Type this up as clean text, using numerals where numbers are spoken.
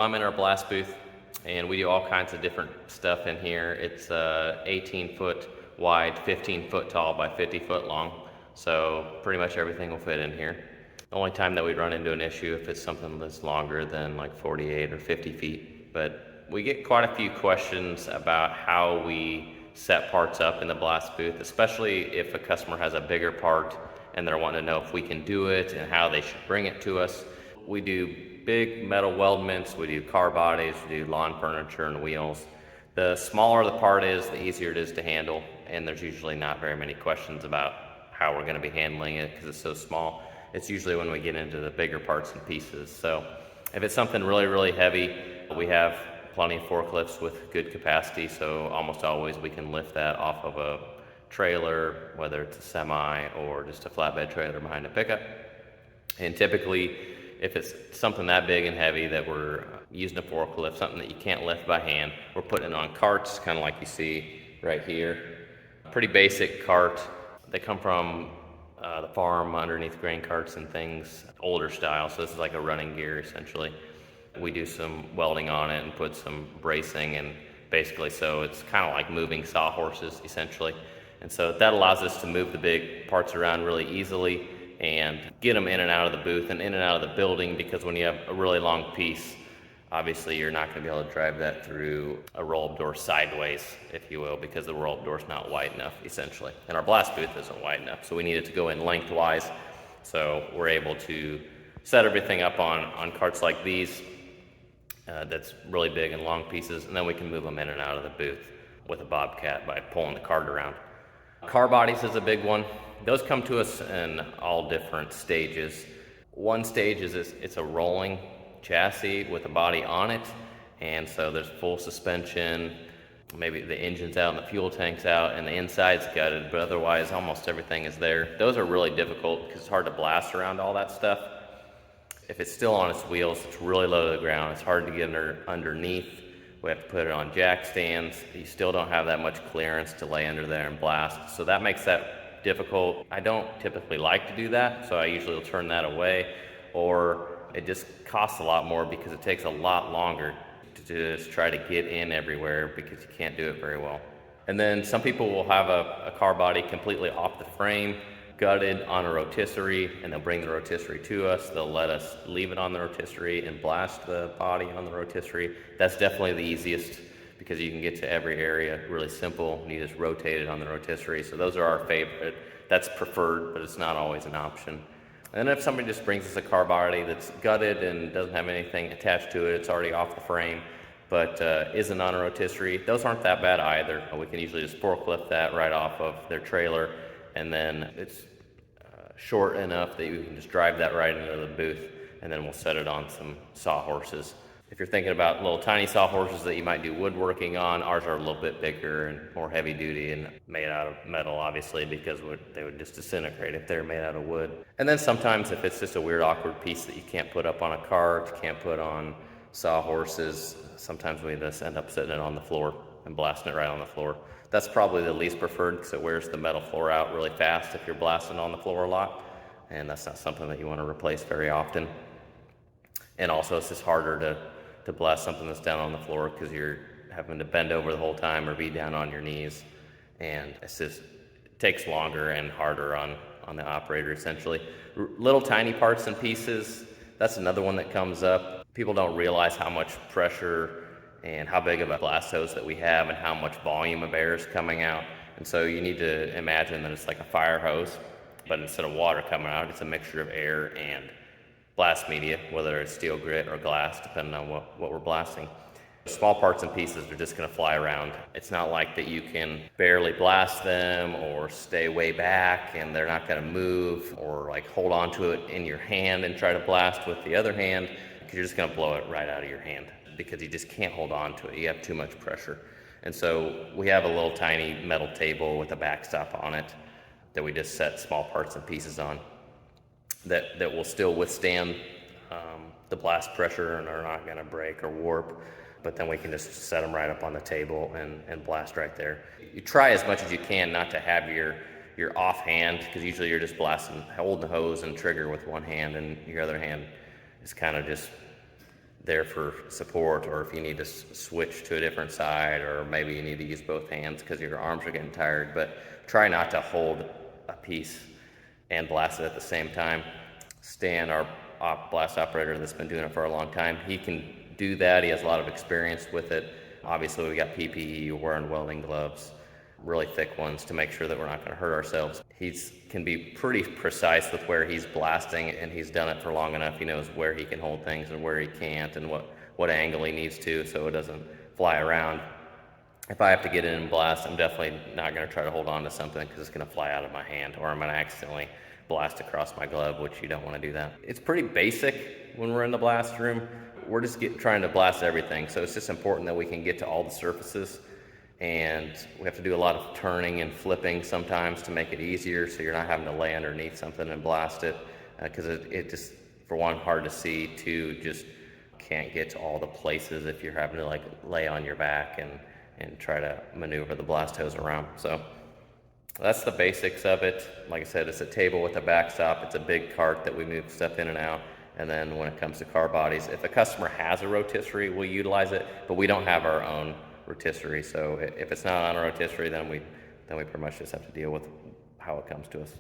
I'm in our blast booth, and we do all kinds of different stuff in here. It's 18 foot wide, 15 foot tall by 50 foot long, so pretty much everything will fit in here. The only time that we run into an issue if it's something that's longer than like 48 or 50 feet. But we get quite a few questions about how we set parts up in the blast booth, especially if a customer has a bigger part and they're wanting to know if we can do it and how they should bring it to us. We do big metal weldments, we do car bodies, we do lawn furniture and wheels. The smaller the part is, the easier it is to handle, and there's usually not very many questions about how we're going to be handling it because it's so small. It's usually when we get into the bigger parts and pieces. So if it's something really, really heavy, we have plenty of forklifts with good capacity, so almost always we can lift that off of a trailer, whether it's a semi or just a flatbed trailer behind a pickup. And typically, if it's something that big and heavy that we're using a forklift, something that you can't lift by hand, we're putting it on carts, kind of like you see right here. Pretty basic cart. They come from the farm underneath grain carts and things, older style, so this is like a running gear essentially. We do some welding on it and put some bracing, and basically so it's kind of like moving sawhorses essentially. And so that allows us to move the big parts around really easily and get them in and out of the booth and in and out of the building, because when you have a really long piece, obviously you're not going to be able to drive that through a roll-up door sideways, if you will, because the roll-up door is not wide enough essentially, and our blast booth isn't wide enough, so we need it to go in lengthwise. So we're able to set everything up on carts like these that's really big and long pieces, and then we can move them in and out of the booth with a bobcat by pulling the cart around. Car bodies is a big one. Those come to us in all different stages. One stage is it's a rolling chassis with a body on it, and so there's full suspension, maybe the engine's out and the fuel tank's out and the inside's gutted, but otherwise almost everything is there. Those are really difficult because it's hard to blast around all that stuff. If it's still on its wheels, it's really low to the ground. It's hard to get underneath. We have to put it on jack stands. You still don't have that much clearance to lay under there and blast. So that makes that difficult. I don't typically like to do that, so I usually will turn that away, or it just costs a lot more because it takes a lot longer to just try to get in everywhere because you can't do it very well. And then some people will have a car body completely off the frame, gutted on a rotisserie, and they'll bring the rotisserie to us. They'll let us leave it on the rotisserie and blast the body on the rotisserie. That's definitely the easiest because you can get to every area really simple, and you just rotate it on the rotisserie. So those are our favorite. That's preferred, but it's not always an option. And if somebody just brings us a car body that's gutted and doesn't have anything attached to it, it's already off the frame, but isn't on a rotisserie, those aren't that bad either. We can usually just forklift that right off of their trailer, and then it's short enough that you can just drive that right into the booth, and then we'll set it on some sawhorses. If you're thinking about little tiny sawhorses that you might do woodworking on, ours are a little bit bigger and more heavy duty and made out of metal, obviously, because they would just disintegrate if they're made out of wood. And then sometimes if it's just a weird, awkward piece that you can't put up on a cart, you can't put on sawhorses, sometimes we just end up setting it on the floor and blasting it right on the floor. That's probably the least preferred because it wears the metal floor out really fast if you're blasting on the floor a lot, and that's not something that you want to replace very often. And also it's just harder to blast something that's down on the floor because you're having to bend over the whole time or be down on your knees, and it takes longer and harder on the operator essentially. Little tiny parts and pieces, that's another one that comes up. People don't realize how much pressure and how big of a blast hose that we have and how much volume of air is coming out. And so you need to imagine that it's like a fire hose, but instead of water coming out, it's a mixture of air and blast media, whether it's steel grit or glass, depending on what we're blasting. Small parts and pieces are just going to fly around. It's not like that you can barely blast them or stay way back and they're not going to move, or like hold on to it in your hand and try to blast with the other hand, because you're just going to blow it right out of your hand because you just can't hold on to it. You have too much pressure. And so we have a little tiny metal table with a backstop on it that we just set small parts and pieces on that will still withstand the blast pressure and are not going to break or warp, but then we can just set them right up on the table and blast right there. You try as much as you can not to have your offhand, because usually you're just blasting, holding the hose and trigger with one hand, and your other hand is kind of just there for support, or if you need to switch to a different side, or maybe you need to use both hands because your arms are getting tired. But try not to hold a piece and blast it at the same time. Stan, our blast operator that's been doing it for a long time, he can do that. He has a lot of experience with it. Obviously, we got PPE, we're wearing welding gloves, really thick ones to make sure that we're not going to hurt ourselves. He can be pretty precise with where he's blasting, and he's done it for long enough. He knows where he can hold things and where he can't, and what angle he needs to, so it doesn't fly around. If I have to get in and blast, I'm definitely not going to try to hold on to something because it's going to fly out of my hand, or I'm going to accidentally blast across my glove, which you don't want to do that. It's pretty basic when we're in the blast room. We're just trying to blast everything, so it's just important that we can get to all the surfaces, and we have to do a lot of turning and flipping sometimes to make it easier, so you're not having to lay underneath something and blast it, because it just, for one, hard to see, two, just can't get to all the places if you're having to like lay on your back and try to maneuver the blast hose around. So that's the basics of it. Like I said, it's a table with a backstop. It's a big cart that we move stuff in and out. And then when it comes to car bodies, if a customer has a rotisserie, we'll utilize it, but we don't have our own rotisserie. So if it's not on a rotisserie, then we pretty much just have to deal with how it comes to us.